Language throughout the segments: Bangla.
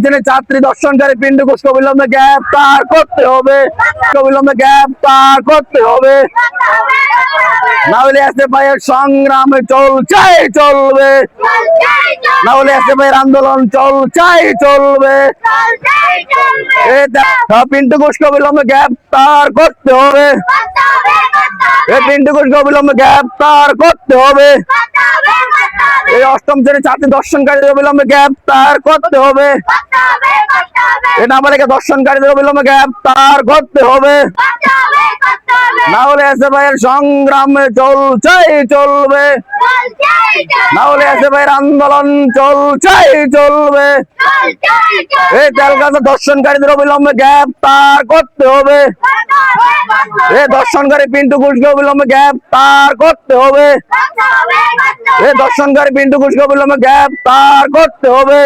শ্রেণীর ছাত্রী দর্শনকারী পিন্টু ঘোষকে অবিলম্বে গ্রেফতার করতে হবে, অবিলম্বে গ্রেফতার করতে হবে। না হলে এসএফআই এর সংগ্রামে চলবে, না হলে এসএফআই এর আন্দোলন চলবে। পিন্টু ঘোষকে অবিলম্বে গ্রেফতার করতে হবে, পিন্টু ঘোষকে অবিলম্বে গ্রেফতার করতে হবে। এই অষ্টম শ্রেণীর ছাত্রী দর্শনকারীদের অবিলম্বে গ্রেফতার করতে হবে, এই নাবালিকা দর্শনকারীদের অবিলম্বে গ্রেফতার করতে হবে। না হলে এসএফআই এর সংগ্রামে চলবে, না হলে এসএফআই এর আন্দোলন চলবে। এই তেলগাছা দর্শনকারীদের অবিলম্বে গ্রেফতার করতে হবে, এই দর্শনকারী পিন্টু ঘোষকে অবিলম্বে গ্রেফতার করতে হবে, এই দর্শনকারী পিন্টু ঘোষকে অবিলম্বে গ্রেফতার করতে হবে।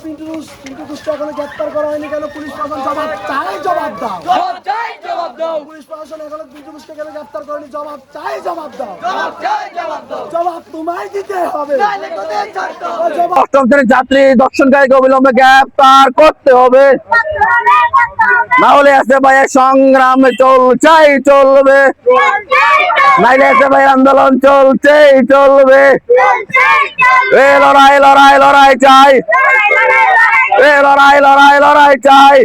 পিন্টু ঘোষকে এখনো গ্রেফতার করা হয়নি কেন? পুলিশ প্রশাসন জবাব দাও। পুলিশ প্রশাসন এখনো পিন্টু ঘোষকে কেন গ্রেফতার করেনি? জবাব দাও। জবাব তোমায় দিতে হবে। অষ্টম শ্রেণীর ছাত্রী দর্শনকারীকে অবিলম্বে গ্রেফতার করতে হবে, না হলে এসএফআই এর সংগ্রামে চলবে, নাইলে এসএফআই এর আন্দোলন চলবে। লড়াই চাই, লড়াই চাই।